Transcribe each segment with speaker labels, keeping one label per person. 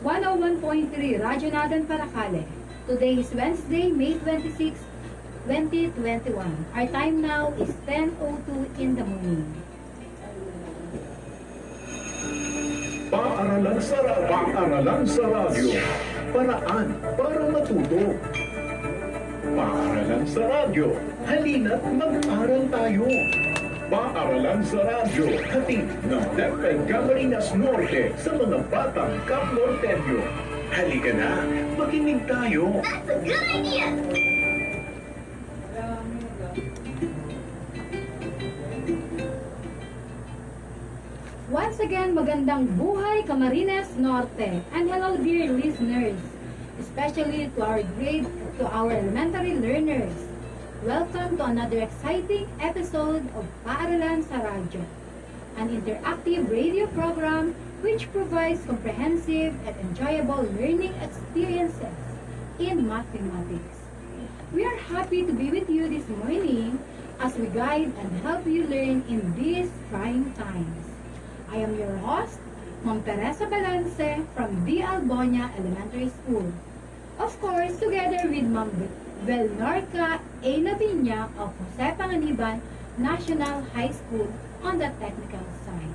Speaker 1: 101.3 Radyo Natin, Paracale. Today is Wednesday, May 26, 2021. Our time now is 10:02 in the morning.
Speaker 2: Paaralan sa radyo. Paraan para matuto. Paaralan sa radyo. Halina't mag-aral tayo. Paaralan sa radyo. Hatid ng Deped, Camarines, Norte sa mga batang Norteño. Halika na, makinig tayo.
Speaker 3: That's a good idea!
Speaker 1: Once again, magandang buhay Camarines Norte, and hello dear listeners, especially to our elementary learners. Welcome to another exciting episode of Paaralan sa Radyo, an interactive radio program which provides comprehensive and enjoyable learning experiences in mathematics. We are happy to be with you this morning as we guide and help you learn in these trying times. I am your host, Ma'am Teresa Balance from D. Albonia Elementary School. Of course, together with Ma'am Belnorca A. Lavinia of Jose Panganiban National High School on the technical side.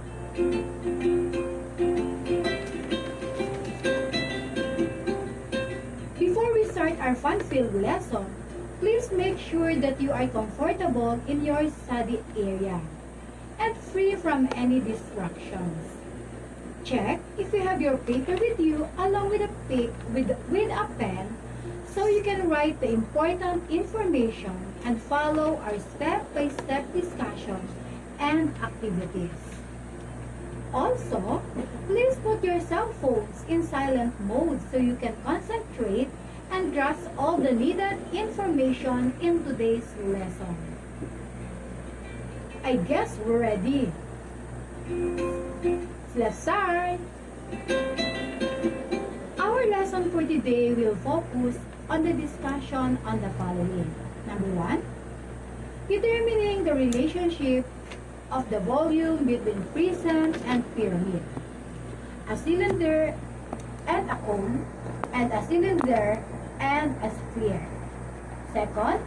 Speaker 1: Before we start our fun-filled lesson, please make sure that you are comfortable in your study area and free from any distractions. Check if you have your paper with you along with a pen so you can write the important information and follow our step-by-step discussions and activities. Also, please put your cell phones in silent mode so you can concentrate and grasp all the needed information in today's lesson. I guess we're ready. Let's start! Our lesson for today will focus on the discussion on the following. Number 1, determining the relationship of the volume between prism and pyramid, a cylinder and a cone, and a cylinder and a sphere. Second,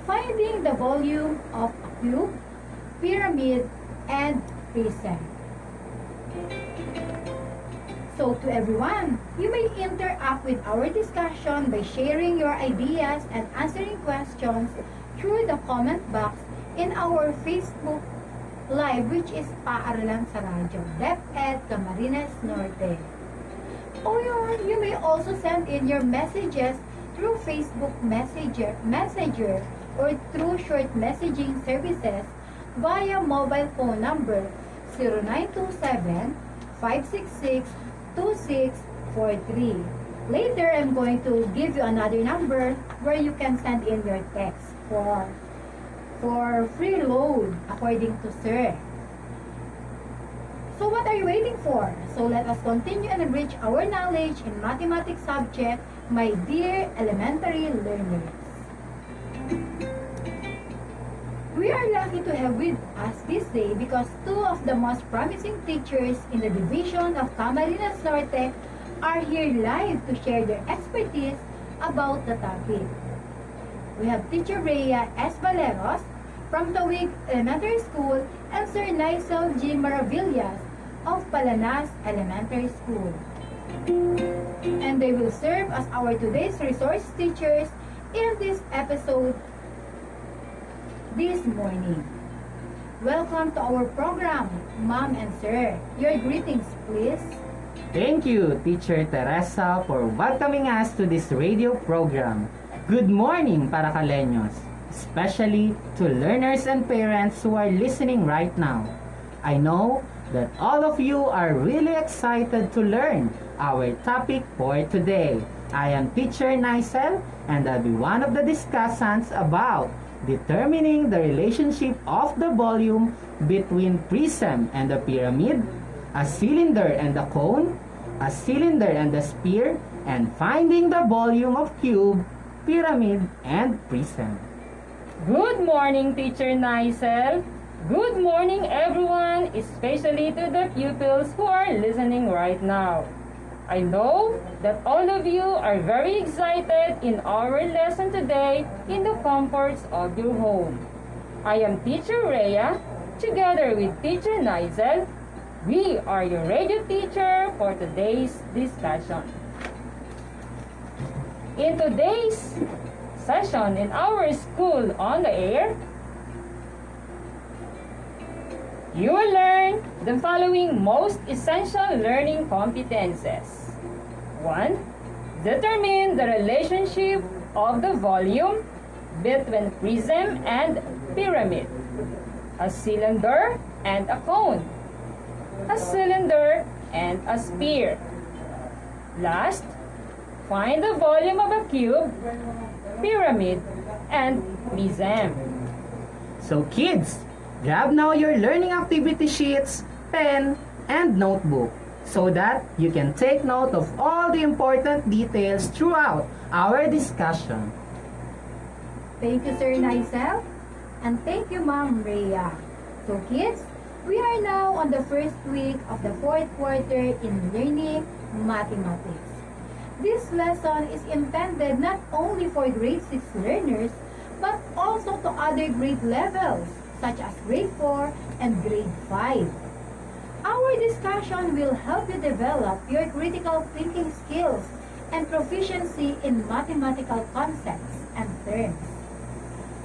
Speaker 1: finding the volume of a cube, pyramid, and prism. So to everyone, you may interact with our discussion by sharing your ideas and answering questions through the comment box in our Facebook Live, which is Paaralan sa Radyo, Deped, Camarines, Norte. Or you may also send in your messages through Facebook Messenger or through short messaging services via mobile phone number 0927-566-2643. Later, I'm going to give you another number where you can send in your text for free load according to Sir. So what are you waiting for? So let us continue and enrich our knowledge in mathematics subject, my dear elementary learners. We are lucky to have with us this day because two of the most promising teachers in the division of Camarines Norte are here live to share their expertise about the topic. We have Teacher Rhea S. Valeros from Tawig Elementary School and Sir Nicell G. Maravillas of Palanas Elementary School. And they will serve as our today's resource teachers in this episode this morning. Welcome to our program, Ma'am and Sir. Your greetings, please.
Speaker 4: Thank you, Teacher Teresa, for welcoming us to this radio program. Good morning, Paracaleños, especially to learners and parents who are listening right now. I know that all of you are really excited to learn our topic for today. I am Teacher Nicell, and I'll be one of the discussants about determining the relationship of the volume between prism and the pyramid, a cylinder and a cone, a cylinder and a sphere, and finding the volume of cube, pyramid, and prism.
Speaker 5: Good morning, Teacher Nicell. Good morning, everyone, especially to the pupils who are listening right now. I know that all of you are very excited in our lesson today in the comforts of your home. I am Teacher Rhea, together with Teacher Nicell. We are your radio teacher for today's discussion. In today's session in our school on the air, you will learn the following most essential learning competences. 1. Determine the relationship of the volume between prism and pyramid, a cylinder and a cone, a cylinder and a sphere. Last, find the volume of a cube, pyramid, and prism.
Speaker 4: So kids, grab now your learning activity sheets, pen, and notebook so that you can take note of all the important details throughout our discussion.
Speaker 1: Thank you, Sir Nicell. And thank you, Ma'am Rhea. So kids, we are now on the first week of the fourth quarter in learning mathematics. This lesson is intended not only for grade 6 learners, but also to other grade levels, such as grade 4 and grade 5. Our discussion will help you develop your critical thinking skills and proficiency in mathematical concepts and terms.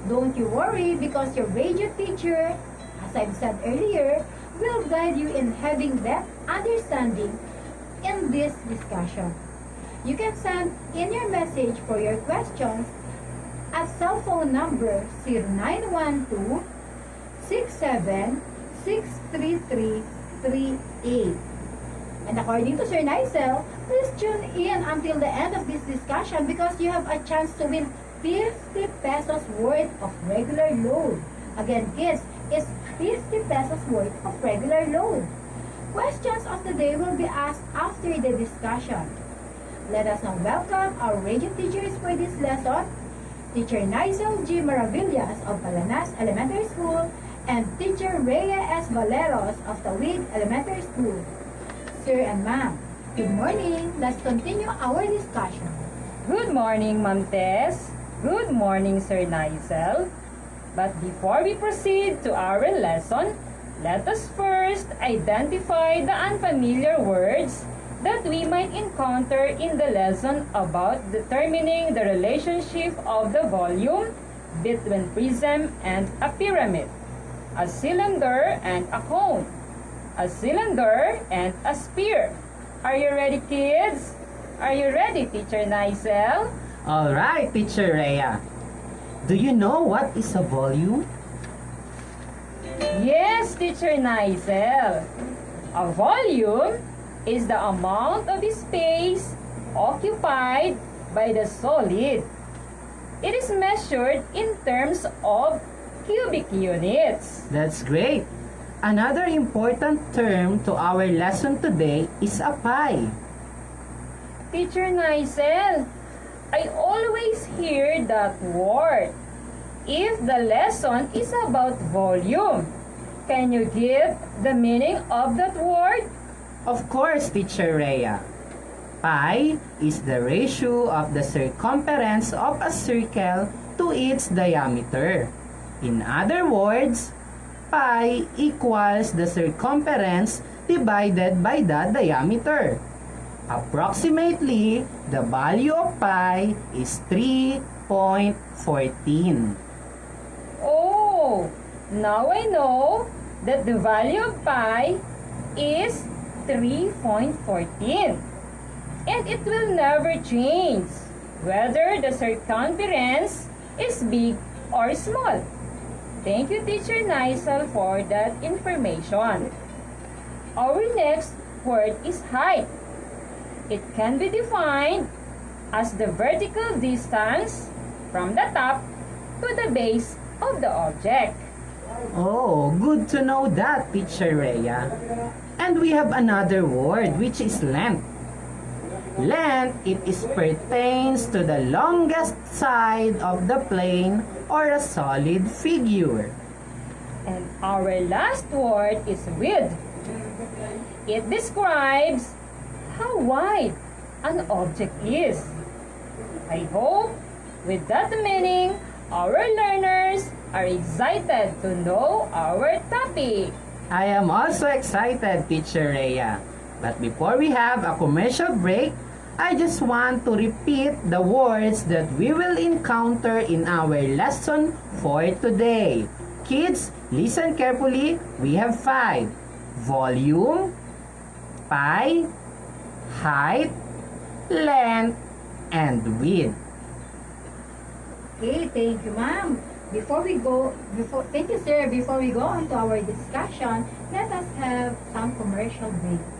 Speaker 1: Don't you worry, because your radio teacher, as I've said earlier, will guide you in having that understanding in this discussion. You can send in your message for your questions at cell phone number 0912 67-633-38. And according to Sir Nicell, please tune in until the end of this discussion because you have a chance to win 50 pesos worth of regular load. Again, kids, it's 50 pesos worth of regular load. Questions of the day will be asked after the discussion. Let us now welcome our radio teachers for this lesson, Teacher Nicell G. Maravillas of Palanas Elementary School and Teacher Rhea S. Valeros of Tawid Elementary School. Sir and Ma'am, good morning. Let's continue our discussion.
Speaker 5: Good morning, Ma'am Tess. Good morning, Sir Nicell. But before we proceed to our lesson, let us first identify the unfamiliar words that we might encounter in the lesson about determining the relationship of the volume between prism and a pyramid, a cylinder and a cone, a cylinder and a sphere. Are you ready, kids? Are you ready, Teacher Nicell?
Speaker 4: Alright, Teacher Rhea. Do you know what is a volume?
Speaker 5: Yes, Teacher Nicell. A volume is the amount of space occupied by the solid. It is measured in terms of cubic units.
Speaker 4: That's great. Another important term to our lesson today is a pi.
Speaker 5: Teacher Nicell, I always hear that word. If the lesson is about volume, can you give the meaning of that word?
Speaker 4: Of course, Teacher Rhea. Pi is the ratio of the circumference of a circle to its diameter. In other words, pi equals the circumference divided by the diameter. Approximately, the value of pi is 3.14.
Speaker 5: Oh, now I know that the value of pi is 3.14. And it will never change whether the circumference is big or small. Thank you, Teacher Nicell, for that information. Our next word is height. It can be defined as the vertical distance from the top to the base of the object.
Speaker 4: Oh, good to know that, Teacher Rhea. And we have another word, which is length. Length, it is pertains to the longest side of the plane or a solid figure.
Speaker 5: And our last word is width. It describes how wide an object is. I hope with that meaning, our learners are excited to know our topic.
Speaker 4: I am also excited, Teacher Rhea. But before we have a commercial break, I just want to repeat the words that we will encounter in our lesson for today. Kids, listen carefully. We have 5. Volume, pi, height, length, and width.
Speaker 1: Okay, thank you, ma'am. Thank you, sir. Before we go on to our discussion, let us have some commercial breaks.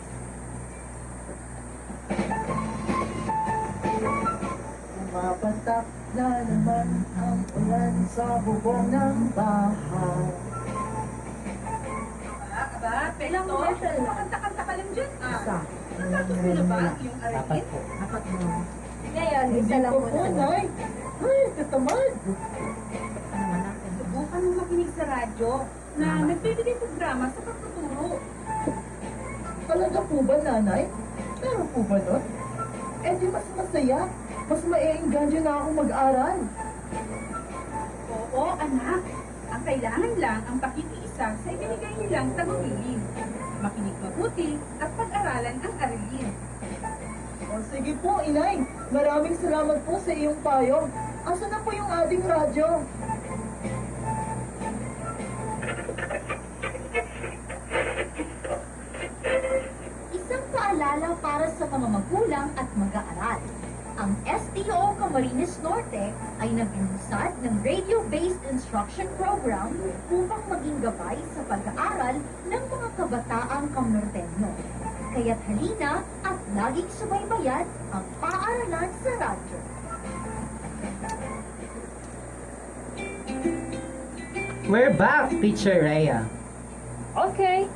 Speaker 3: Mapatak na naman ang ulan sa bubong ng bahay.
Speaker 6: Ilang commercial? Kanta-kanta ka lang dyan.
Speaker 3: Isa.
Speaker 6: Natapos mo na ba yung
Speaker 4: Dapat
Speaker 6: aralin?
Speaker 4: po.
Speaker 3: Apat mo.
Speaker 1: Ngayon, isa
Speaker 3: Hindi
Speaker 1: lang
Speaker 3: pa
Speaker 1: muna.
Speaker 3: po, Nay. Ay, katamad.
Speaker 6: Subukan mong makinig sa radyo na nagbibigay programa sa pagtuturo.
Speaker 3: Talaga po ba, Nanay? Meron po ba nun? Eh di mas masaya. Mas maiengganyo na ako mag-aral.
Speaker 6: Oo, anak. Ang kailangan lang ang pakikiisa sa ibinigay nilang tagubilin. Makinig mabuti at pag-aralan ang aralin.
Speaker 3: O sige po, Inay. Maraming salamat po sa iyong payo. Asa na po yung ating radyo?
Speaker 7: Isang paalala para sa mga magulang at mag-aaral. Ang STO Camarines Norte ay nag-ilusad ng radio-based instruction program upang maging gabay sa pag-aaral ng mga kabataang Kamnorteño. Kaya't halina at laging subaybayan ang paaralan sa radyo.
Speaker 4: We're back, Teacher Rhea.
Speaker 5: Okay.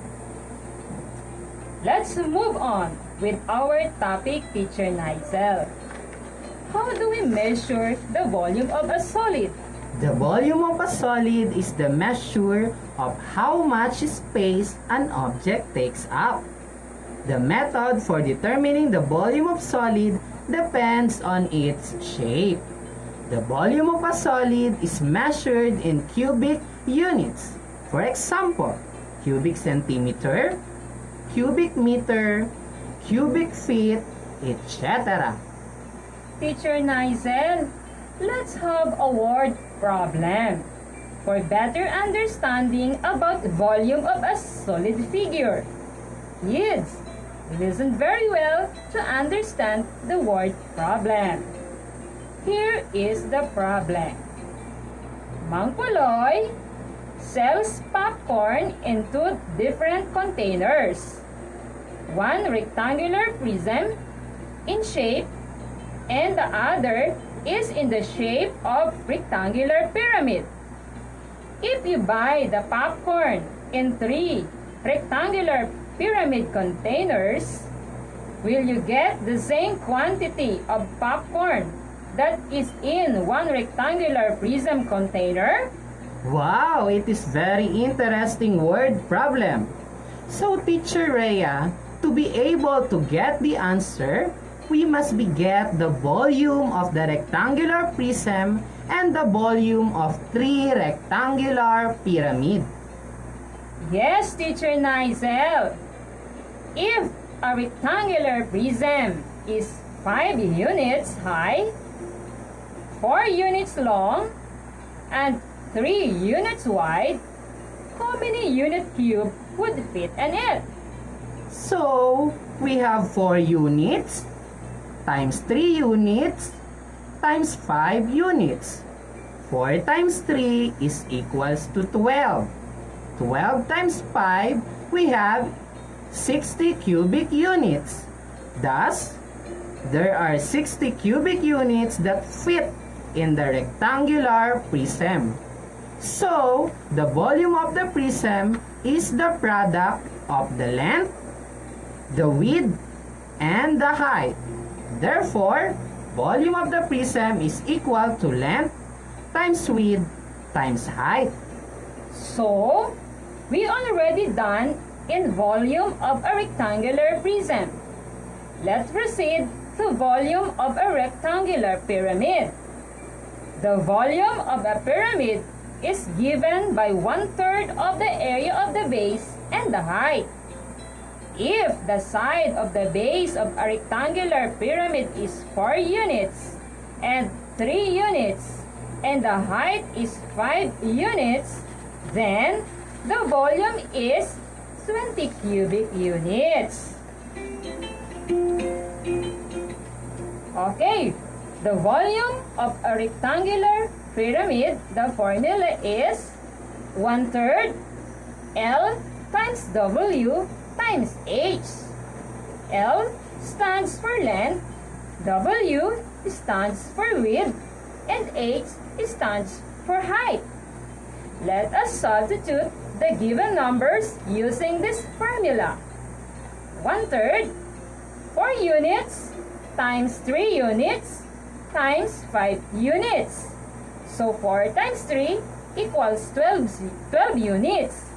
Speaker 5: Let's move on with our topic, Teacher Nicell. How do we measure the volume of a solid?
Speaker 4: The volume of a solid is the measure of how much space an object takes up. The method for determining the volume of solid depends on its shape. The volume of a solid is measured in cubic units. For example, cubic centimeter, cubic meter, cubic feet, etc.
Speaker 5: Teacher Nicell, let's have a word problem for better understanding about the volume of a solid figure. Kids, listen very well to understand the word problem. Here is the problem. Mang Puloy sells popcorn in 2 different containers. One rectangular prism in shape and the other is in the shape of rectangular pyramid. If you buy the popcorn in 3 rectangular pyramid containers, will you get the same quantity of popcorn that is in 1 rectangular prism container?
Speaker 4: Wow, it is very interesting word problem. So, Teacher Rhea, to be able to get the answer, we must be get the volume of the rectangular prism and the volume of 3 rectangular pyramid.
Speaker 5: Yes, Teacher Nicell. If a rectangular prism is 5 units high, 4 units long, and 3 units wide, how many unit cube would fit in it?
Speaker 4: So, we have 4 units times 3 units times 5 units. 4 times 3 is equals to 12. 12 times 5, we have 60 cubic units. Thus, there are 60 cubic units that fit in the rectangular prism. So, the volume of the prism is the product of the length, the width, and the height. Therefore, volume of the prism is equal to length times width times height.
Speaker 5: So, we already done in volume of a rectangular prism. let's proceed to volume of a rectangular pyramid. The volume of a pyramid is given by 1/3 of the area of the base and the height. If the side of the base of a rectangular pyramid is 4 units and 3 units and the height is 5 units, then the volume is 20 cubic units. Okay, the volume of a rectangular pyramid, the formula is 1/3 L times W times H. L stands for length, W stands for width, and H stands for height. Let us substitute the given numbers using this formula. 1/3, 4 units, times 3 units, times 5 units. So 4 times 3 equals 12 units,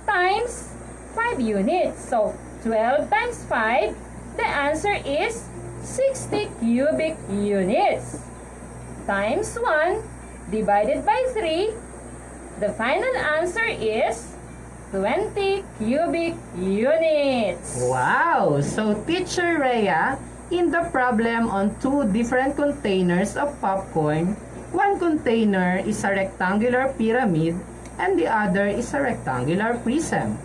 Speaker 5: times 5 units. So 12 times 5, the answer is 60 cubic units. Times 1 divided by 3, the final answer is 20 cubic units.
Speaker 4: Wow! So, Teacher Rhea, in the problem on 2 different containers of popcorn, one container is a rectangular pyramid and the other is a rectangular prism.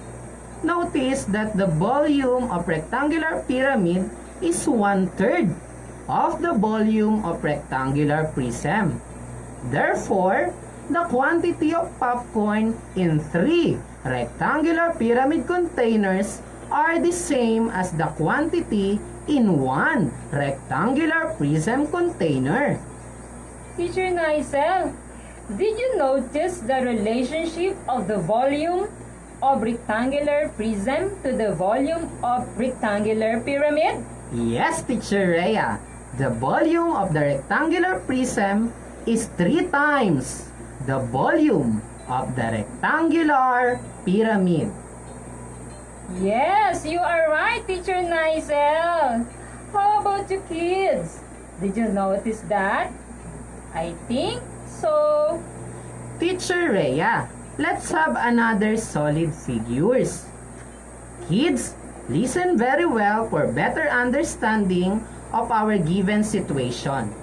Speaker 4: Notice that the volume of rectangular pyramid is 1/3 of the volume of rectangular prism. Therefore, the quantity of popcorn in 3 rectangular pyramid containers are the same as the quantity in 1 rectangular prism container.
Speaker 5: Teacher Nicell, did you notice the relationship of the volume of rectangular prism to the volume of rectangular pyramid?
Speaker 4: Yes, Teacher Rhea. The volume of the rectangular prism is 3 times the volume of the rectangular pyramid.
Speaker 5: Yes, you are right, Teacher Nicell. How about you kids? Did you notice that? I think so.
Speaker 4: Teacher Rhea, let's have another solid figures. Kids, listen very well for better understanding of our given situation.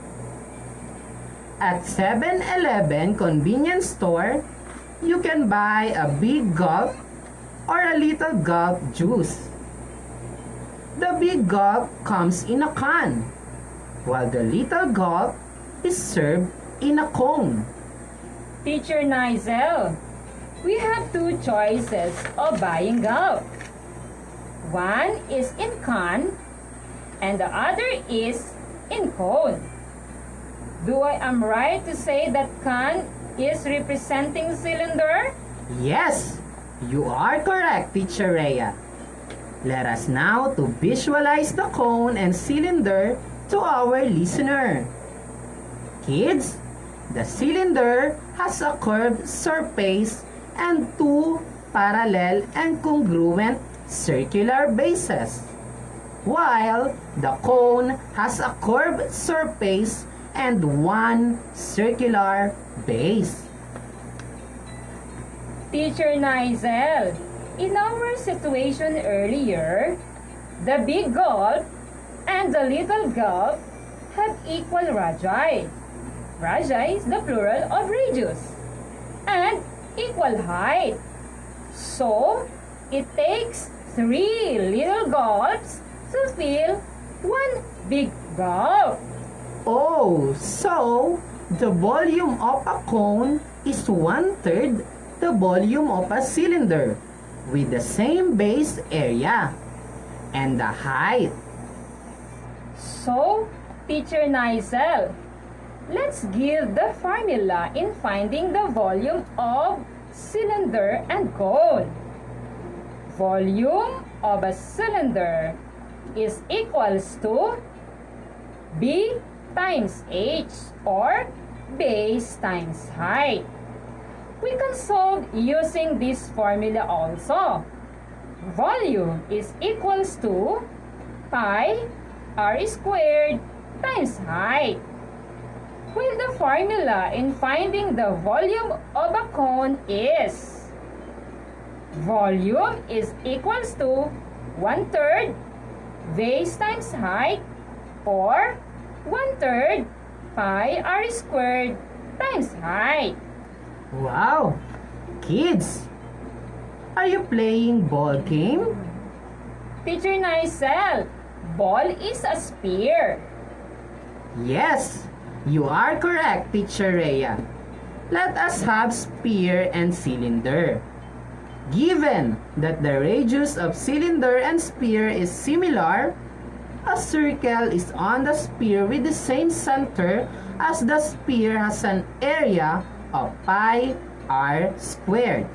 Speaker 4: At 7-Eleven convenience store, you can buy a big gulp or a little gulp juice. The big gulp comes in a can, while the little gulp is served in a cone.
Speaker 5: Teacher Nicell, we have 2 choices of buying gulp. One is in can and the other is in cone. Do I am right to say that can is representing cylinder?
Speaker 4: Yes, you are correct, Teacher Rhea. Let us now to visualize the cone and cylinder to our listener. Kids, the cylinder has a curved surface and 2 parallel and congruent circular bases, while the cone has a curved surface and 1 circular base.
Speaker 5: Teacher Nicell, in our situation earlier, the big gulp and the little gulp have equal radii. Radii is the plural of radius. And equal height. So, it takes 3 little gulps to fill 1 big gulp.
Speaker 4: Oh, so the volume of a cone is 1/3 the volume of a cylinder with the same base area and the height.
Speaker 5: So, Teacher Nicell, let's give the formula in finding the volume of cylinder and cone. Volume of a cylinder is equals to B times H, or base times height. We can solve using this formula also. Volume is equals to pi r squared times height. Well, the formula in finding the volume of a cone is volume is equals to 1/3 base times height, or 1/3 pi r squared times height.
Speaker 4: Wow! Kids, are you playing ball game?
Speaker 5: Teacher Nicell, ball is a sphere.
Speaker 4: Yes, you are correct, Teacher Rhea. Let us have sphere and cylinder. Given that the radius of cylinder and sphere is similar, a circle is on the sphere with the same center as the sphere has an area of pi r squared.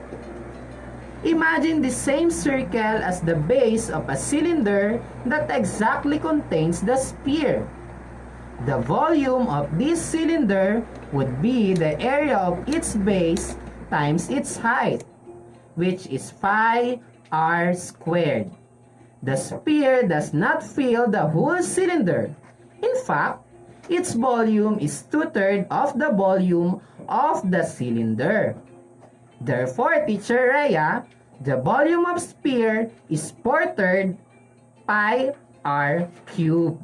Speaker 4: Imagine the same circle as the base of a cylinder that exactly contains the sphere. The volume of this cylinder would be the area of its base times its height, which is pi r squared. The sphere does not fill the whole cylinder. In fact, its volume is 2/3 of the volume of the cylinder. Therefore, Teacher Rhea, the volume of sphere is 4/3 pi r cubed.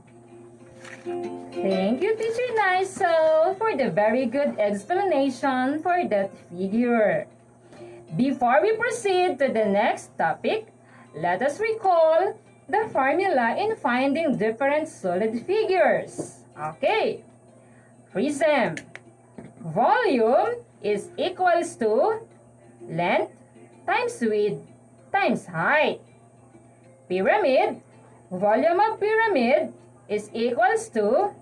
Speaker 5: Thank you, Teacher Nicell, for the very good explanation for that figure. Before we proceed to the next topic, let us recall the formula in finding different solid figures. Okay. Prism. Volume is equals to length times width times height. Pyramid. Volume of pyramid is equals to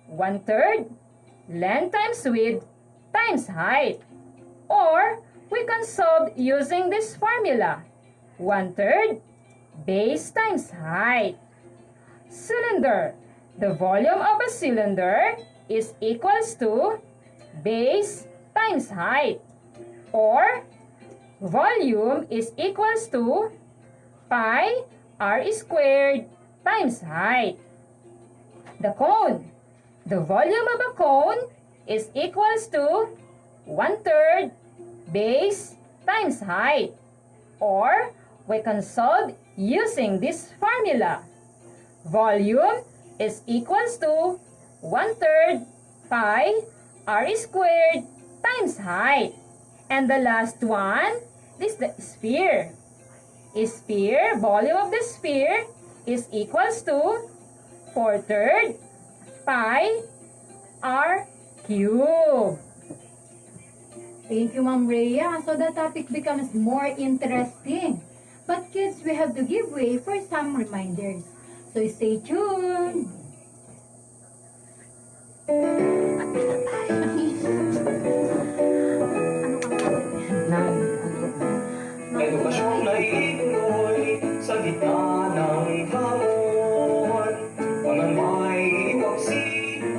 Speaker 5: 1/3 length times width times height. Or we can solve using this formula. 1/3 base times height. Cylinder. The volume of a cylinder is equals to base times height. Or volume is equals to pi r squared times height. The cone. The volume of a cone is equals to 1/3 base times height. Or we can solve using this formula. Volume is equals to 1/3 pi r squared times height. And the last one is the sphere. Sphere, volume of the sphere is equals to 4/3 pi r cubed.
Speaker 1: Thank you, Ma'am Rhea. So the topic becomes more interesting. But kids, we have to give way for some reminders. So stay tuned.
Speaker 8: Edukasyon ay ituloy sa gitna ng hamon. Mga may iwaksi,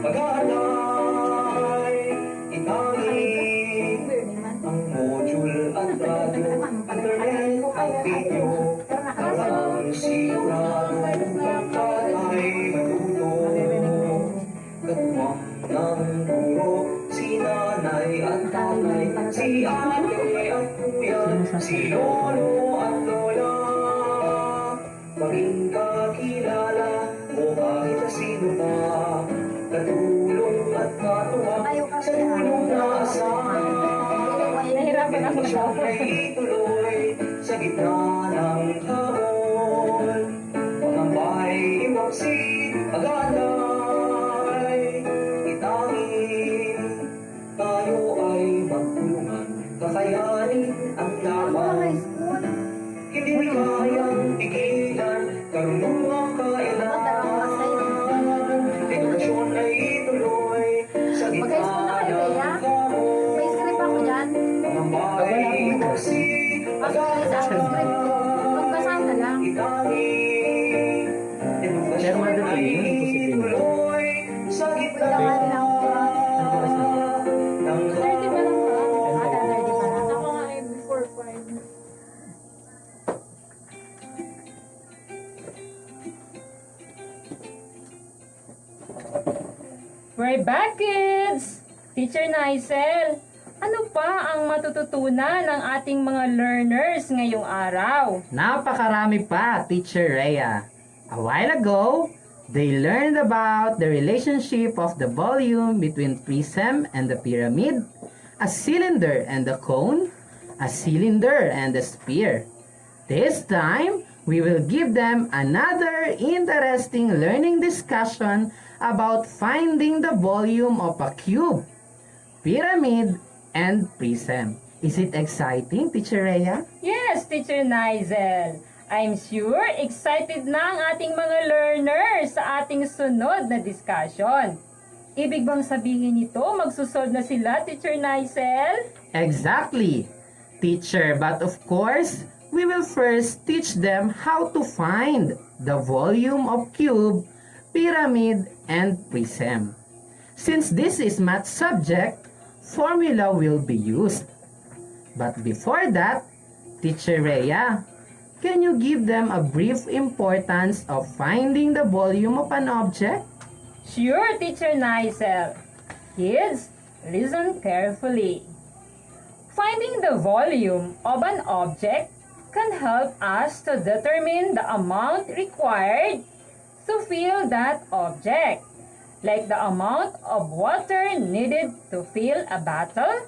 Speaker 8: pag-aalay, itangin ang module at radyo, internet at video. Parang sigurado pagkat ay matuto. Katwang ng guro, si nanay at tatay, si ate at kuya, si lolo at lola. Maging kakilala o kahit na sino pa, katulong at katuwa sa tulong na asal.
Speaker 5: Nahirapan ako na ako.
Speaker 8: Ay ituloy sa gitna ng hamon. Pangambay, iwaksi, pag-alay, itangin. Tayo ay magtulungan, kakayanin ang laban. Hindi kayang pigilan, karunungang kailangan. Edukasyon ay ituloy sa gitna ng hamon.
Speaker 1: May script ako dyan.
Speaker 8: Pangambay, iwaksi, pag-alay.
Speaker 5: We're back, kids! Teacher Nicell, ano pa ang matututunan ng ating mga learners ngayong araw?
Speaker 4: Napakarami pa, Teacher Rhea. A while ago, they learned about the relationship of the volume between prism and the pyramid, a cylinder and the cone, a cylinder and the sphere. This time, we will give them another interesting learning discussion about finding the volume of a cube, pyramid, and prism. Is it exciting, Teacher Rhea?
Speaker 5: Yes, Teacher Nicell. I'm sure excited na ang ating mga learners sa ating sunod na discussion. Ibig bang sabihin nito, magsusolve na sila, Teacher Nicell?
Speaker 4: Exactly, teacher. But of course, we will first teach them how to find the volume of cube, pyramid, and prism. Since this is math subject, formula will be used. But before that, Teacher Rhea, can you give them a brief importance of finding the volume of an object?
Speaker 5: Sure, Teacher Nicell. Kids, listen carefully. Finding the volume of an object can help us to determine the amount required to fill that object, like the amount of water needed to fill a bottle,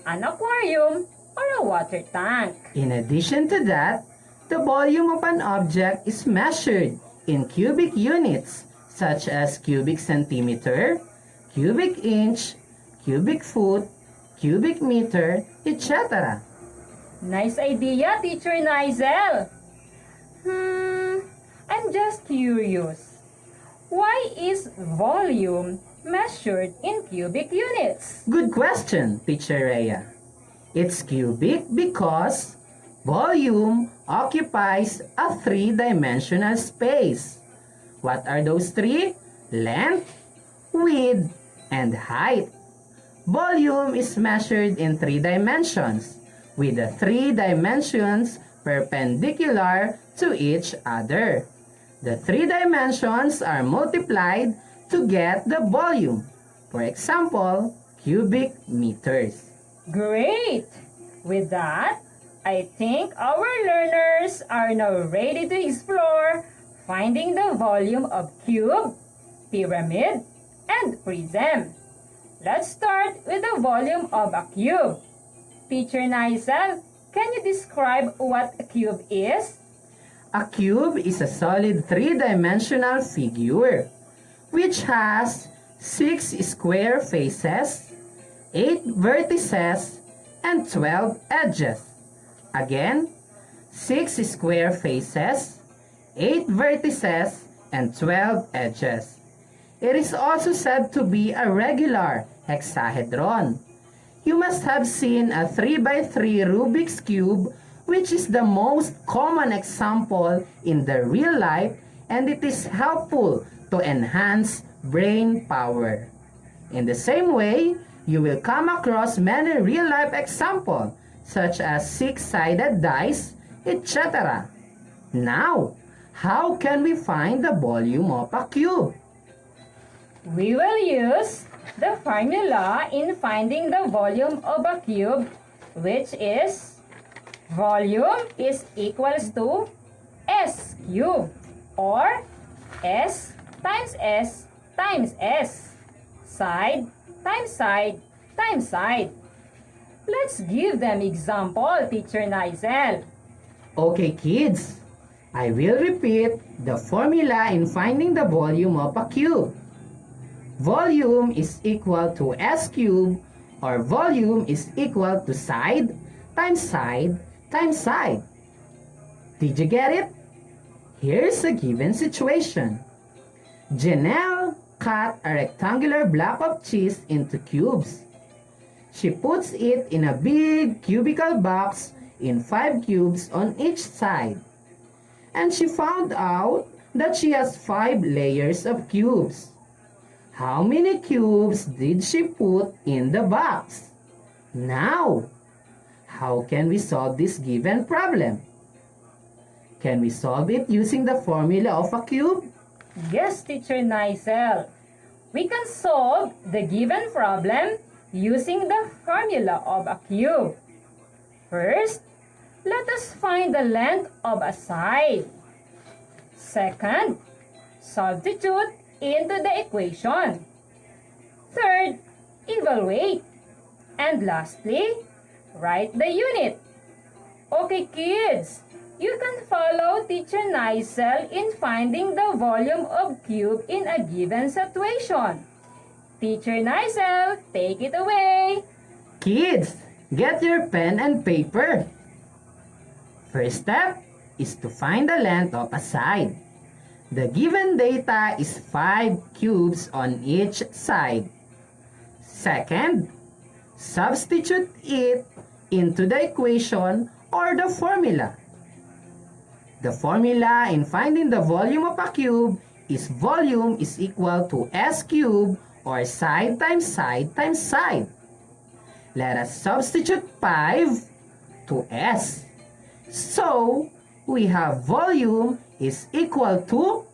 Speaker 5: an aquarium, or a water tank.
Speaker 4: In addition to that, the volume of an object is measured in cubic units such as cubic centimeter, cubic inch, cubic foot, cubic meter, etc.
Speaker 5: Nice idea, Teacher Nicell. I'm just curious. Why is volume measured in cubic units?
Speaker 4: Good question, Teacher Rhea. It's cubic because volume occupies a three-dimensional space. What are those three? Length, width, and height. Volume is measured in 3 dimensions, with the 3 dimensions perpendicular to each other. The 3 dimensions are multiplied to get the volume. For example, cubic meters.
Speaker 5: Great! With that, I think our learners are now ready to explore finding the volume of cube, pyramid, and prism. Let's start with the volume of a cube. Teacher Nicell, can you describe what a cube is?
Speaker 4: A cube is a solid 3-dimensional figure which has 6 square faces, 8 vertices, and 12 edges. Again, 6 square faces, 8 vertices, and 12 edges. It is also said to be a regular hexahedron. You must have seen a 3x3 Rubik's Cube, which is the most common example in the real life, and it is helpful to enhance brain power. In the same way, you will come across many real-life examples, such as 6-sided dice, etc. Now, how can we find the volume of a cube?
Speaker 5: We will use the formula in finding the volume of a cube, which is volume is equals to S cube, or S times S times S, side times side times side. Let's give them example, Teacher Nicell.
Speaker 4: Okay, kids, I will repeat the formula in finding the volume of a cube. Volume is equal to S cube, or volume is equal to side times side times side. Did you get it? Here's a given situation. Janelle cut a rectangular block of cheese into cubes. She puts it in a big cubical box in 5 cubes on each side. And she found out that she has 5 layers of cubes. How many cubes did she put in the box? Now, how can we solve this given problem? Can we solve it using the formula of a cube?
Speaker 5: Yes, Teacher Nicell. We can solve the given problem using the formula of a cube. First, let us find the length of a side. Second, substitute into the equation. Third, evaluate. And lastly, write the unit. Okay, kids, you can follow Teacher Nicell in finding the volume of cube in a given situation. Teacher Nicell, take it away.
Speaker 4: Kids, get your pen and paper. First step is to find the length of a side. The given data is 5 cubes on each side. Second, substitute it into the equation or the formula. The formula in finding the volume of a cube is volume is equal to S cubed or side times side times side. Let us substitute 5 to S. So, we have volume is equal to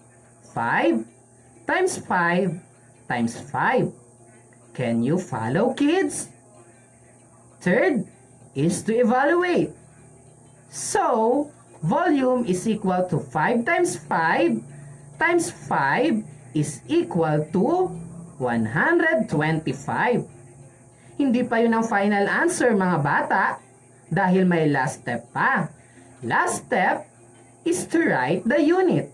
Speaker 4: 5 times 5 times 5. Can you follow, kids? Third is to evaluate. So, volume is equal to 5 times 5 times 5 is equal to 125. Hindi pa yun ang final answer, mga bata, dahil may last step pa. Last step is to write the unit.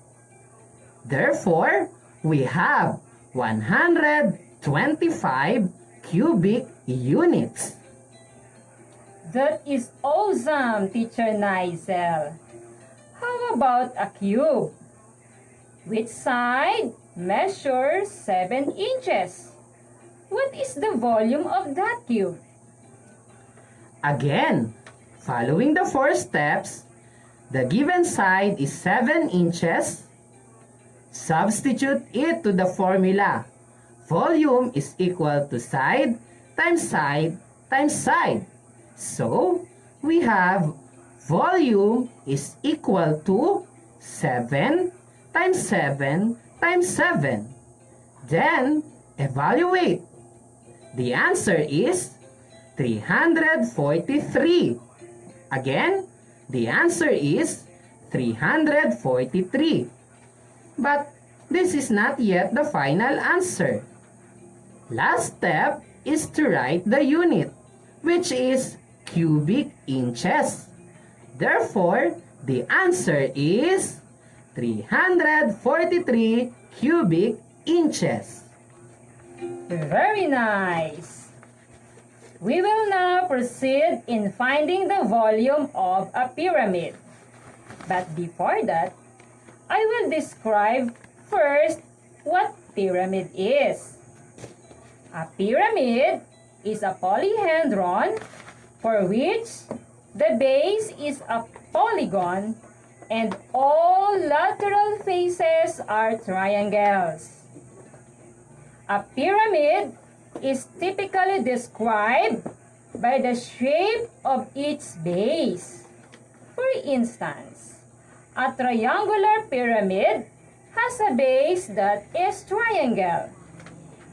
Speaker 4: Therefore, we have 125 cubic units.
Speaker 5: That is awesome, Teacher Nicell. How about a cube? Which side measures 7 inches? What is the volume of that cube?
Speaker 4: Again, following the 4 steps, the given side is 7 inches. Substitute it to the formula. Volume is equal to side times side times side. So, we have volume is equal to 7 times 7 times 7. Then, evaluate. The answer is 343. Again, the answer is 343. But this is not yet the final answer. Last step is to write the unit, which is cubic inches. Therefore, the answer is 343 cubic inches.
Speaker 5: Very nice. We will now proceed in finding the volume of a pyramid. But before that, I will describe first what pyramid is. A pyramid is a polyhedron for which the base is a polygon and all lateral faces are triangles. A pyramid is typically described by the shape of its base. For instance, a triangular pyramid has a base that is triangle,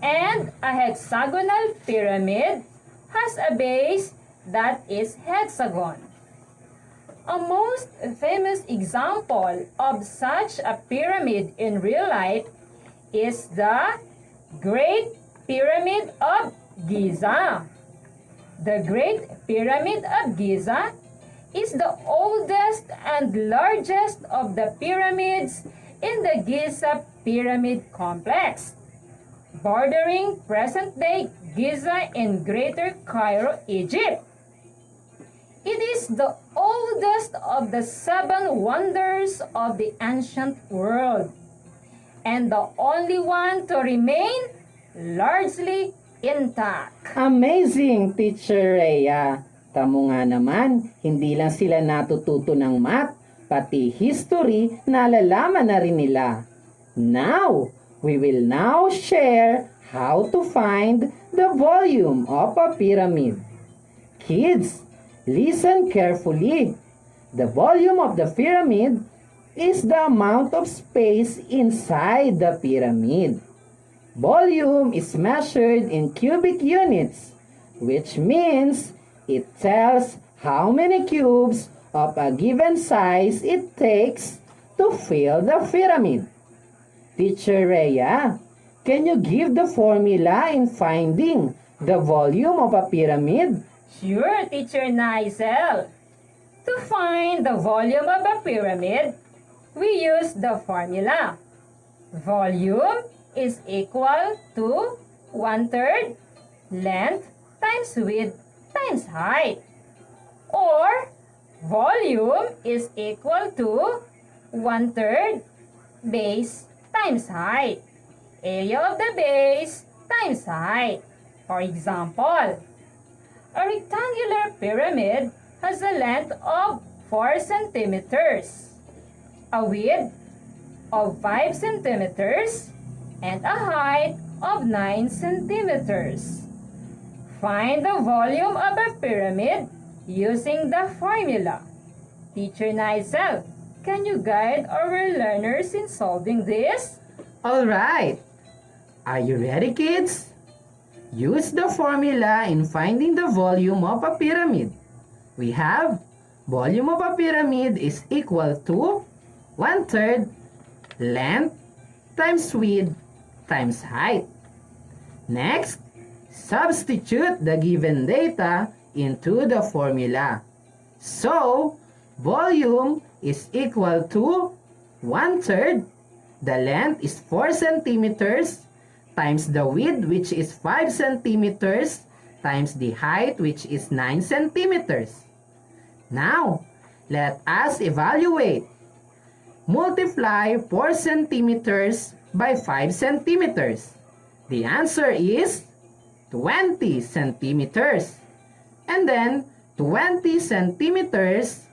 Speaker 5: and a hexagonal pyramid has a base that is hexagon. A most famous example of such a pyramid in real life is the Great Pyramid of Giza. The Great Pyramid of Giza is the oldest and largest of the pyramids in the Giza Pyramid Complex, bordering present-day Giza in Greater Cairo, Egypt. It is the oldest of the 7 wonders of the ancient world, and the only one to remain largely intact.
Speaker 4: Amazing, Teacher Rhea. Tamo nga naman, hindi lang sila natututo ng math, pati history nalalaman na rin nila. Now, we will now share how to find the volume of a pyramid. Kids, listen carefully. The volume of the pyramid is the amount of space inside the pyramid. Volume is measured in cubic units, which means it tells how many cubes of a given size it takes to fill the pyramid. Teacher Rhea, can you give the formula in finding the volume of a pyramid?
Speaker 5: Sure, Teacher Nicell. To find the volume of a pyramid, we use the formula. Volume is equal to 1/3 length times width times height. Or volume is equal to 1/3 base times height. Area of the base times height. For example, a rectangular pyramid has a length of 4 centimeters, a width of 5 centimeters, and a height of 9 centimeters. Find the volume of a pyramid using the formula. Teacher Nicell, can you guide our learners in solving this?
Speaker 4: Alright, are you ready, kids? Use the formula in finding the volume of a pyramid. We have volume of a pyramid is equal to 1/3 length times width times height. Next, substitute the given data into the formula. So, volume is equal to 1/3. The length is 4 centimeters times the width, which is 5 centimeters, times the height, which is 9 centimeters. Now, let us evaluate. Multiply 4 centimeters by 5 centimeters. The answer is 20 centimeters. And then 20 centimeters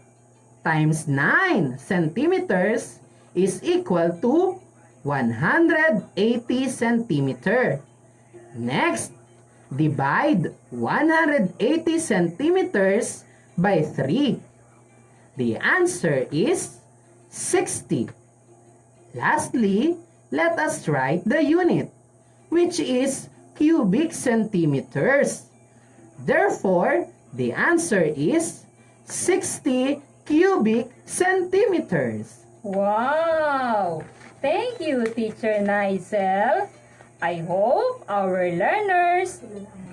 Speaker 4: times 9 centimeters is equal to 180 centimeter. Next, divide 180 centimeters by 3. The answer is 60. Lastly, let us write the unit, which is cubic centimeters. Therefore, the answer is 60 cubic centimeters.
Speaker 5: Wow! Thank you, Teacher Nicell. I hope our learners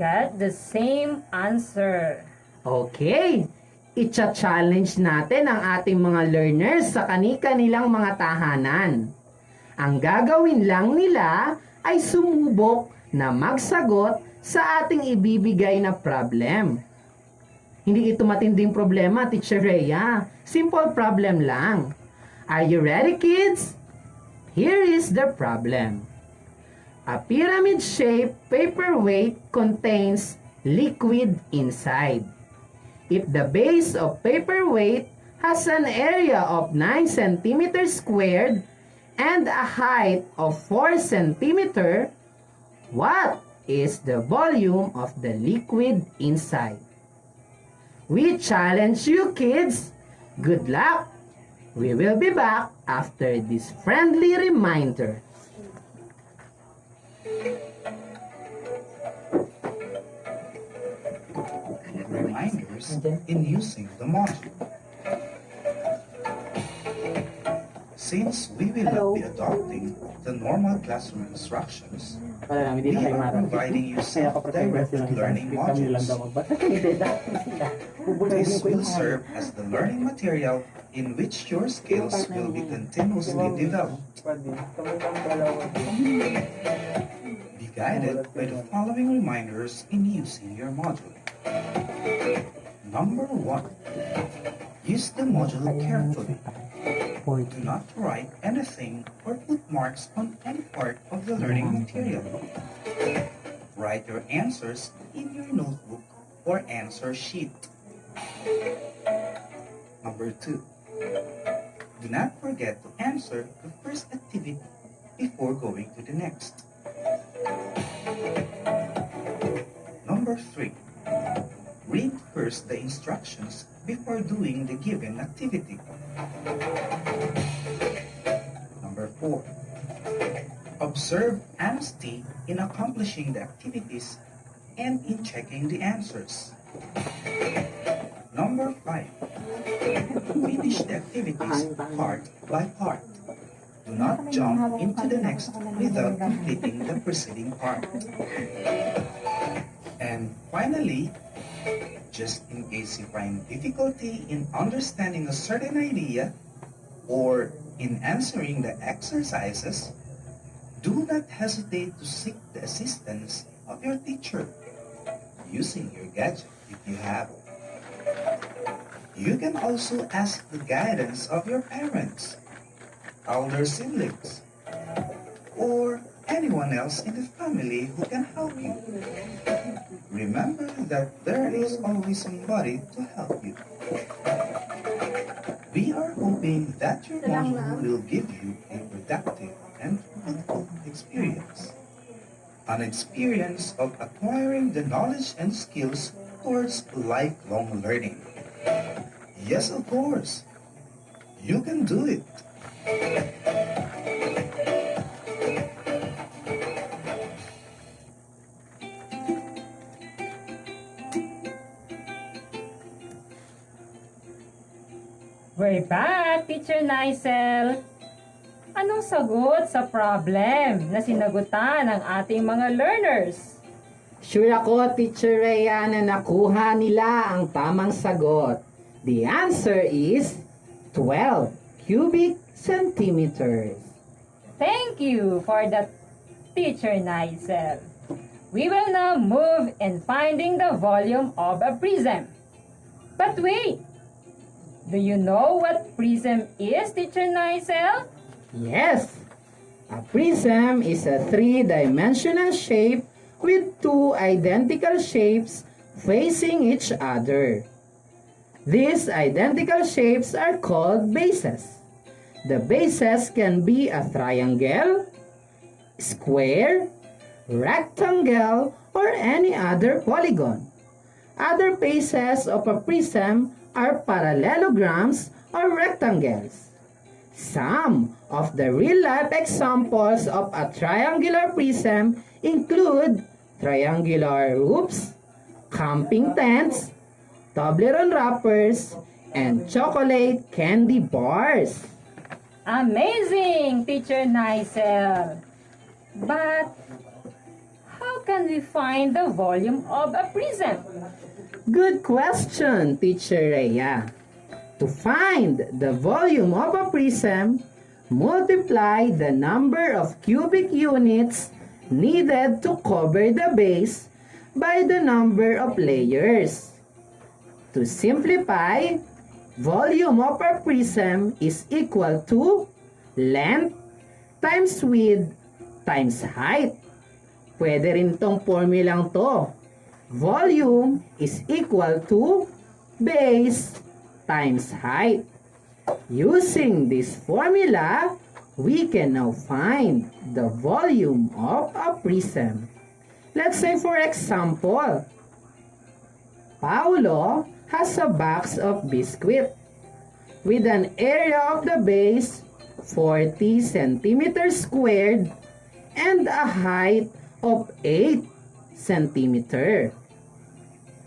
Speaker 5: got the same answer.
Speaker 4: Okay, i-challenge natin ang ating mga learners sa kani-kanilang mga tahanan. Ang gagawin lang nila ay sumubok na magsagot sa ating ibibigay na problem. Hindi ito matinding problema, Teacher Rhea. Simple problem lang. Are you ready, kids? Here is the problem. A pyramid-shaped paperweight contains liquid inside. If the base of paperweight has an area of 9 centimeters squared and a height of 4 centimeter, what is the volume of the liquid inside? We challenge you, kids. Good luck. We will be back after this friendly reminder.
Speaker 9: Reminders in using the module. Since we will not be adopting the normal classroom instructions, we are providing you self-directed learning modules. This will serve as the learning material in which your skills will be continuously developed. Be guided by the following reminders in using your module. Number 1. Use the module carefully. Do not write anything or put marks on any part of the learning material. Write your answers in your notebook or answer sheet. Number 2. Do not forget to answer the first activity before going to the next. Number 3. Read first the instructions before doing the given activity. Number 4. Observe and honesty in accomplishing the activities and in checking the answers. Number 5. Finish the activities part by part. Do not jump into the next without completing the preceding part. And finally, just in case you find difficulty in understanding a certain idea or in answering the exercises, do not hesitate to seek the assistance of your teacher using your gadget if you have. You can also ask the guidance of your parents, elder siblings, or anyone else in the family who can help you. Remember that there is always somebody to help you. We are hoping that your module will give you a productive and fruitful experience. An experience of acquiring the knowledge and skills towards lifelong learning. Yes, of course. You can do it.
Speaker 5: We're back, Teacher Nicell. Anong sagot sa problem na sinagutan ng ating mga learners?
Speaker 4: Sure ako, Teacher Rhea, na nakuha nila ang tamang sagot. The answer is 12 cubic centimeters.
Speaker 5: Thank you for that, Teacher Nicell. We will now move in finding the volume of a prism. But wait! Do you know what prism is, Teacher Nicell?
Speaker 4: Yes, a prism is a three-dimensional shape with two identical shapes facing each other. These identical shapes are called bases. The bases can be a triangle, square, rectangle, or any other polygon. Other bases of a prism are parallelograms or rectangles. Some of the real-life examples of a triangular prism include triangular roofs, camping tents, Toblerone wrappers, and chocolate candy bars.
Speaker 5: Amazing, Teacher Nicell. But how can we find the volume of a prism?
Speaker 4: Good question, Teacher Rhea. To find the volume of a prism, multiply the number of cubic units needed to cover the base by the number of layers. To simplify, volume of a prism is equal to length times width times height. Pwede rin tong formulang to. Volume is equal to base times height. Using this formula, we can now find the volume of a prism. Let's say, for example, Paulo has a box of biscuit with an area of the base 40 centimeters squared and a height of 8 centimeters.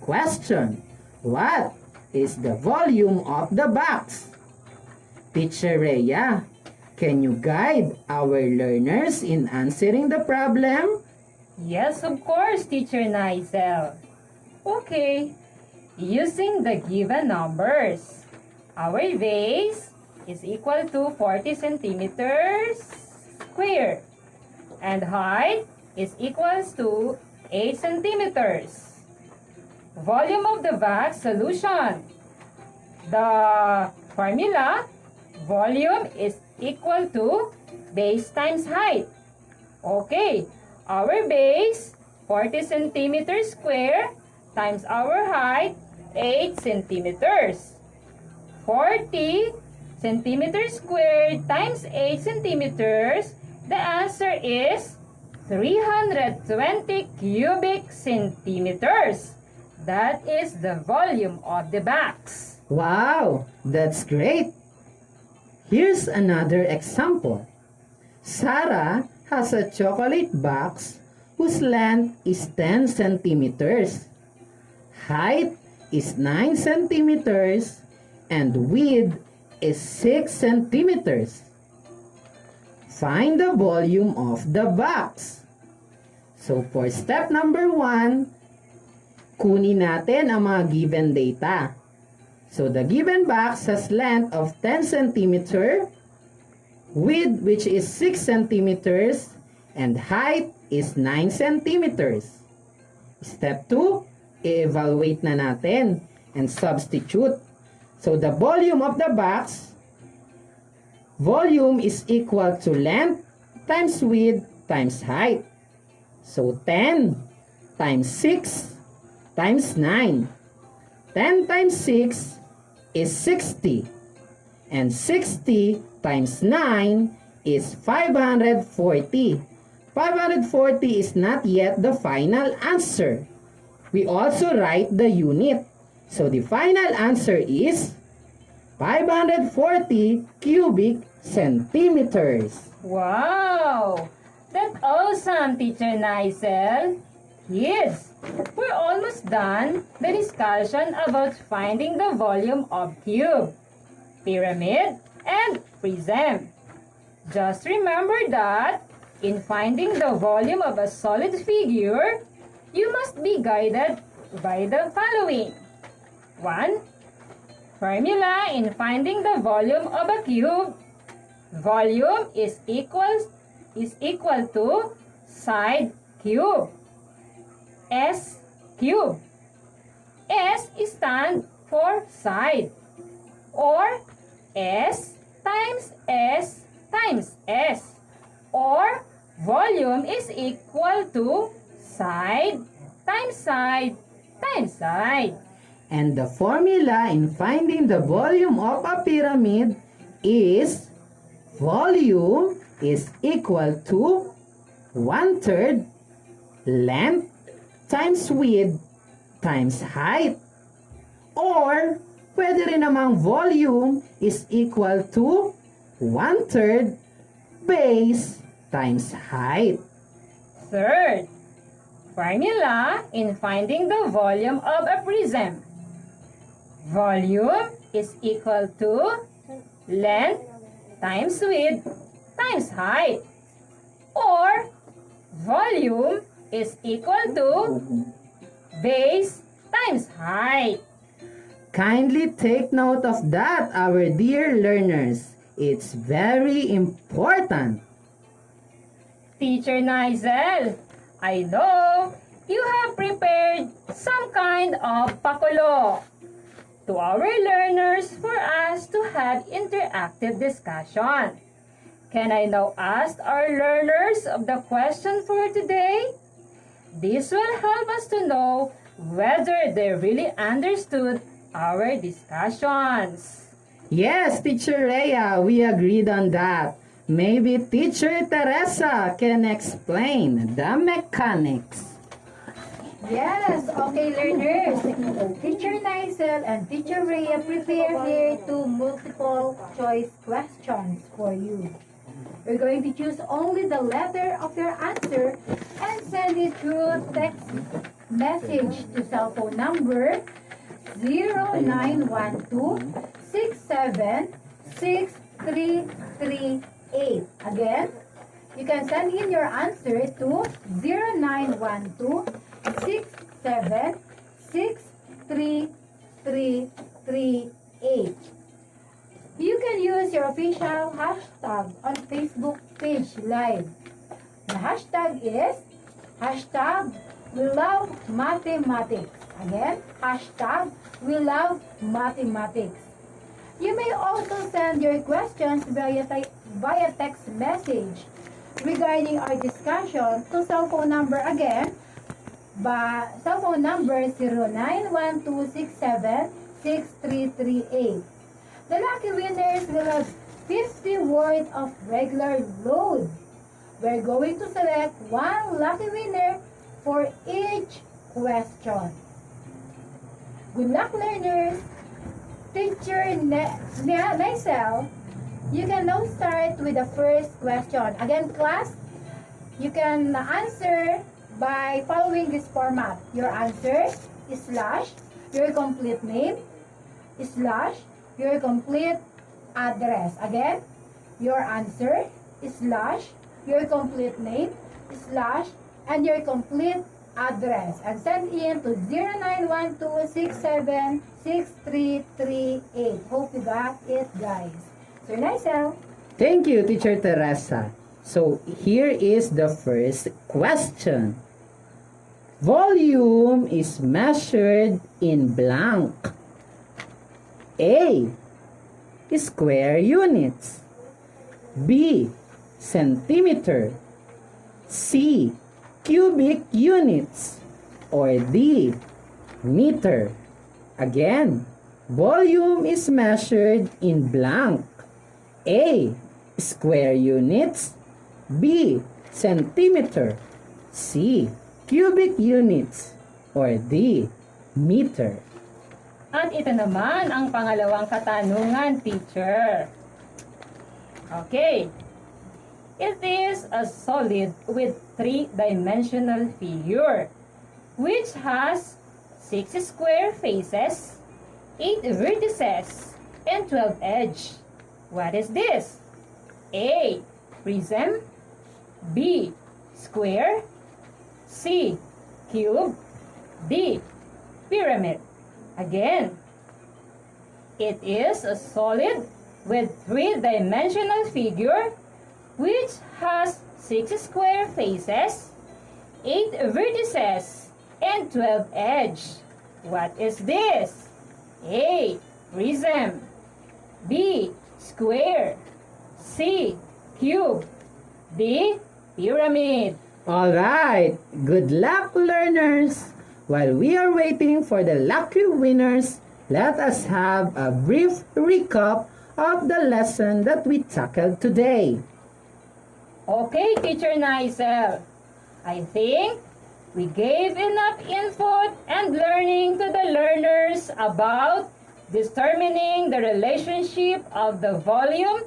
Speaker 4: Question: what is the volume of the box? Teacher Rhea, can you guide our learners in answering the problem?
Speaker 5: Yes, of course, Teacher Nicell. Okay, using the given numbers, our base is equal to 40 centimeters square and height is equals to 8 centimeters. Volume of the box solution. The formula, volume is equal to base times height. Okay, our base, 40 centimeters square, times our height, 8 centimeters. 40 centimeters squared times 8 centimeters, the answer is 320 cubic centimeters. That is the volume of the box.
Speaker 4: Wow, that's great! Here's another example. Sarah has a chocolate box whose length is 10 centimeters, height is 9 centimeters, and width is 6 centimeters. Find the volume of the box. So for step number 1, kunin natin ang mga given data. So the given box has length of 10 centimeter, width which is 6 centimeters, and height is 9 centimeters. Step 2, i-evaluate na natin and substitute. So the volume of the box, volume is equal to length times width times height. So 10 times 6 times 9. 10 times 6 is 60. And 60 times 9 is 540. 540 is not yet the final answer. We also write the unit. So the final answer is 540 cubic centimeters.
Speaker 5: Wow! That's awesome, Teacher Nicell. Kids, we're almost done the discussion about finding the volume of cube, pyramid, and prism. Just remember that in finding the volume of a solid figure, you must be guided by the following. 1. Formula in finding the volume of a cube. Volume is equal to side cube. S cube. S stands for side, or S times S times S, or volume is equal to side times side times side.
Speaker 4: And the formula in finding the volume of a pyramid is volume is equal to 1/3 length times width times height. Or, pwede rin namang volume is equal to 1/3 base times height.
Speaker 5: Third, formula in finding the volume of a prism. Volume is equal to length times width times height. Or, volume is equal to base times height.
Speaker 4: Kindly take note of that, our dear learners. It's very important.
Speaker 5: Teacher Nicell, I know you have prepared some kind of pakulo to our learners for us to have interactive discussion. Can I now ask our learners of the question for today? This will help us to know whether they really understood our discussions.
Speaker 4: Yes, Teacher Rhea, we agreed on that. Maybe Teacher Teresa can explain the mechanics.
Speaker 1: Yes, okay learners. Teacher Nicell and Teacher Rhea prepare here two multiple choice questions for you. We're going to choose only the letter of your answer and send it through text message to cell phone number 0912-676338. Again, you can send in your answer to 0912-676338. You can use your official hashtag on Facebook page live. The hashtag is hashtag we love mathematics. Again, hashtag we love mathematics. You may also send your questions via text message regarding our discussion to cell phone number again, cell phone number 0912676338. The lucky winners will have 50 worth of regular load. We're going to select one lucky winner for each question. Good luck, learners! Teacher Nicell, you can now start with the first question. Again, class, You can answer by following this format. Your answer is slash your complete name slash your complete address. Again, your answer is slash your complete name slash and your complete address, and send in to 0912676338. Hope you got it, guys. Sir Nicell.
Speaker 4: Thank you, Teacher Teresa. So, here is the first question. Volume is measured in blank. A. Square units. B. Centimeter. C. Cubic units. Or D. Meter. Again, volume is measured in blank. A. Square units. B. Centimeter. C. Cubic units. Or D. Meter.
Speaker 5: At ito naman ang pangalawang katanungan, teacher. Okay. It is a solid with three-dimensional figure, which has 6 square faces, 8 vertices, and 12 edges. What is this? A. Prism. B. Square. C. Cube. D. Pyramid. Again, it is a solid with three-dimensional figure which has 6 square faces, 8 vertices, and 12 edges. What is this? A. Prism. B. Square. C. Cube. D. Pyramid.
Speaker 4: Alright, good luck, learners! While we are waiting for the lucky winners, let us have a brief recap of the lesson that we tackled today.
Speaker 5: Okay, Teacher Nicell. I think we gave enough input and learning to the learners about determining the relationship of the volume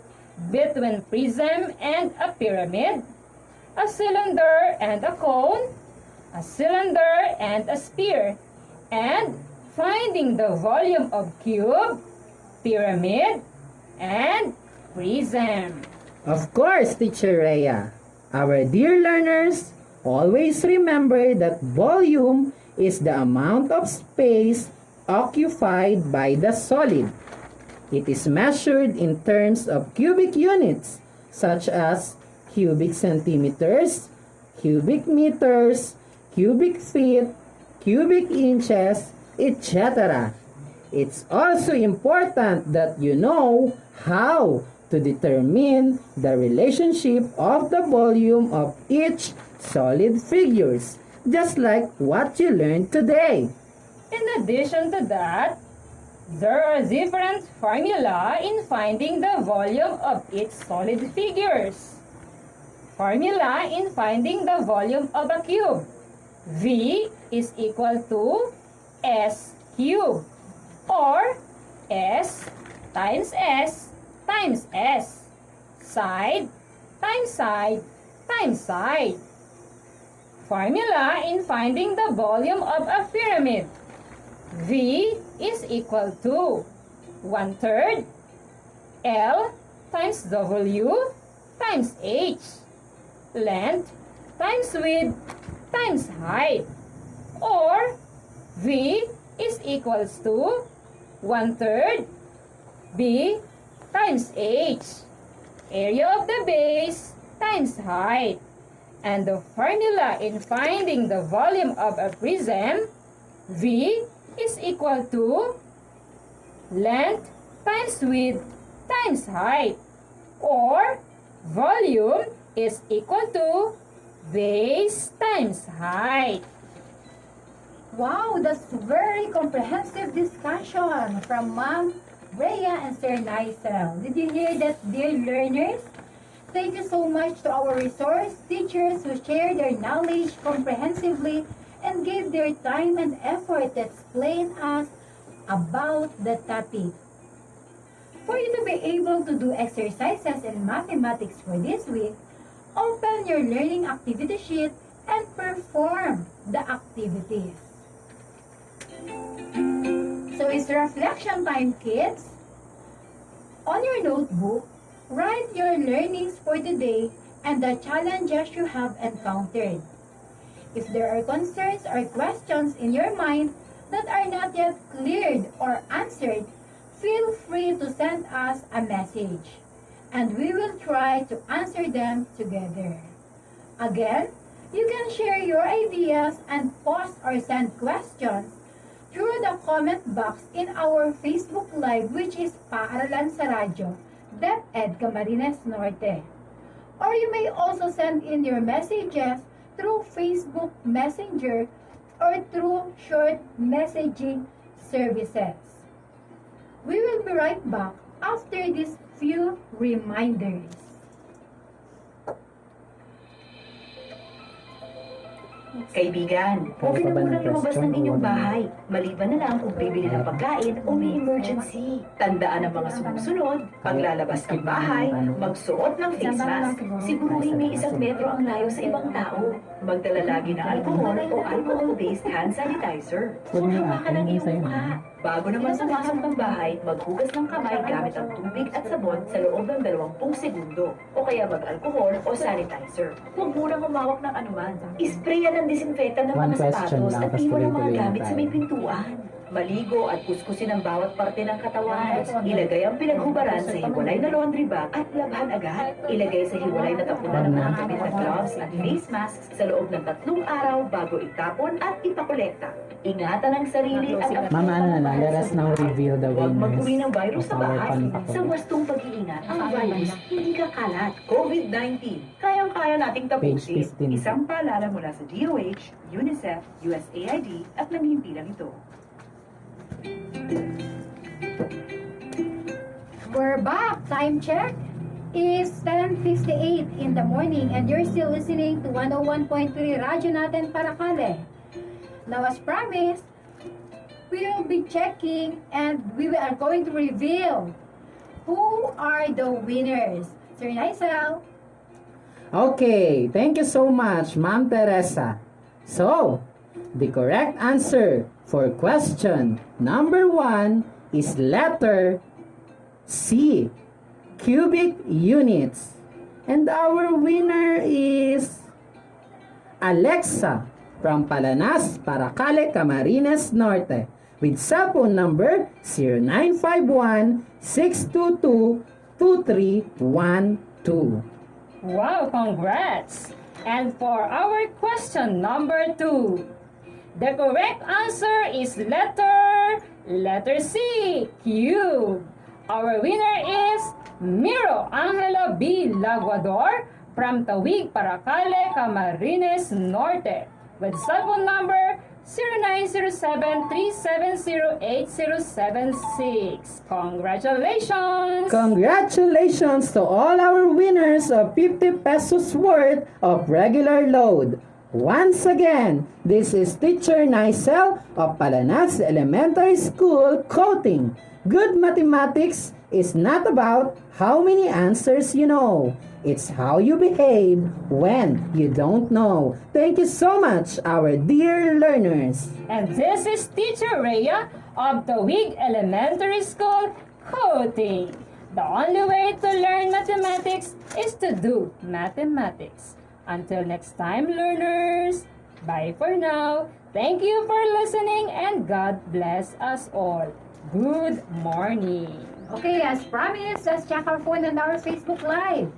Speaker 5: between prism and a pyramid, a cylinder and a cone, a cylinder and a sphere, and finding the volume of cube, pyramid, and prism.
Speaker 4: Of course, Teacher Rhea. Our dear learners, always remember that volume is the amount of space occupied by the solid. It is measured in terms of cubic units, such as cubic centimeters, cubic meters, cubic feet, cubic inches, etc. It's also important that you know how to determine the relationship of the volume of each solid figures, just like what you learned today.
Speaker 5: In addition to that, there are different formula in finding the volume of each solid figures. Formula in finding the volume of a cube. V is equal to S cube, or S times S times S. Side times side times side. Formula in finding the volume of a pyramid. V is equal to 1/3 L times W times H. Length times width times height. Or V is equals to 1/3 B times H. Area of the base times height. And the formula in finding the volume of a prism, V is equal to length times width times height. Or volume is equal to base times height.
Speaker 1: Wow, that's very comprehensive discussion from Ma'am Rhea and Sir Nicell. Did you hear that, dear learners? Thank you so much to our resource teachers who shared their knowledge comprehensively and gave their time and effort to explain us about the topic. For you to be able to do exercises in mathematics for this week, open your learning activity sheet and perform the activities. So it's reflection time, kids. On your notebook, write your learnings for today and the challenges you have encountered. If there are concerns or questions in your mind that are not yet cleared or answered, feel free to send us a message, and we will try to answer them together. Again, you can share your ideas and post or send questions through the comment box in our Facebook Live, which is Paaralan sa Radyo, Deped, Camarines, Norte. Or you may also send in your messages through Facebook Messenger or through short messaging services. We will be right back after these few reminders.
Speaker 10: Kaibigan, huwag na munang lumabas ng inyong bahay. Maliban na lang kung bibili ng pagkain o may emergency. Tandaan ang mga sumusunod, paglalabas ng bahay, magsuot ng face mask, siguruhin may 1 metro ang layo sa ibang tao. Magdala lagi ng alcohol o alcohol-based hand sanitizer. Huwag hawakan ang iyong mukha. Bago naman pumasok ng bahay, maghugas ng kamay gamit ang tubig at sabon sa loob ng 20 segundo. O kaya mag-alcohol o sanitizer. Huwag munang humawak ng anuman. Isprayan ng disinfectant ng mga sapatos at iwan ang mga gamit sa may pintuan. Maligo at kuskusin ang bawat parte ng katawan. Ilagay ang pinaghubaran sa hiwalay na laundry bag at labhan agad. Ilagay sa hiwalay na tapunan ng mga kapit na gloves at face masks sa loob ng 3 araw bago itapon at ipakolekta. Ingatan ang sarili at ang
Speaker 4: Mama, let us now reveal the
Speaker 10: Huwag
Speaker 4: winners
Speaker 10: mag-uwi ng virus sa
Speaker 4: of our
Speaker 10: bahay.
Speaker 4: panpakul.
Speaker 10: Sa wastong pag-iingat, ang virus hindi kakalat. COVID-19, kayang-kaya nating tapusin.
Speaker 4: Page 15.
Speaker 10: Isang paalala mula sa DOH, UNICEF, USAID at ng himpilang ito.
Speaker 1: We're back. Time check is 10:58 in the morning and you're still listening to 101.3 Radyo Natin, Paracale. Now, as promised, we will be checking and we are going to reveal who are the winners. Sir Nicell.
Speaker 4: Okay, thank you so much, Ma'am Teresa. So, the correct answer for question number 1 is letter C, cubic units. And our winner is Alexa from Palanas, Paracale, Camarines, Norte, with cell phone number 0951-622-2312.
Speaker 5: Wow, congrats! And for our question number 2, the correct answer is letter C, cube. Our winner is Miro Angela B. Laguador from Tawig, Paracale, Camarines Norte, with cell phone number 0907-370-8076. Congratulations!
Speaker 4: Congratulations to all our winners of 50 pesos worth of regular load. Once again, this is Teacher Nicell of Palanas Elementary School quoting, "Good mathematics is not about how many answers you know. It's how you behave when you don't know." Thank you so much, our dear learners.
Speaker 5: And this is Teacher Rhea of the Wig Elementary School quoting, "The only way to learn mathematics is to do mathematics." Until next time, learners. Bye for now. Thank you for listening and God bless us all. Good morning.
Speaker 1: Okay, as promised, let's check our phone and our Facebook Live.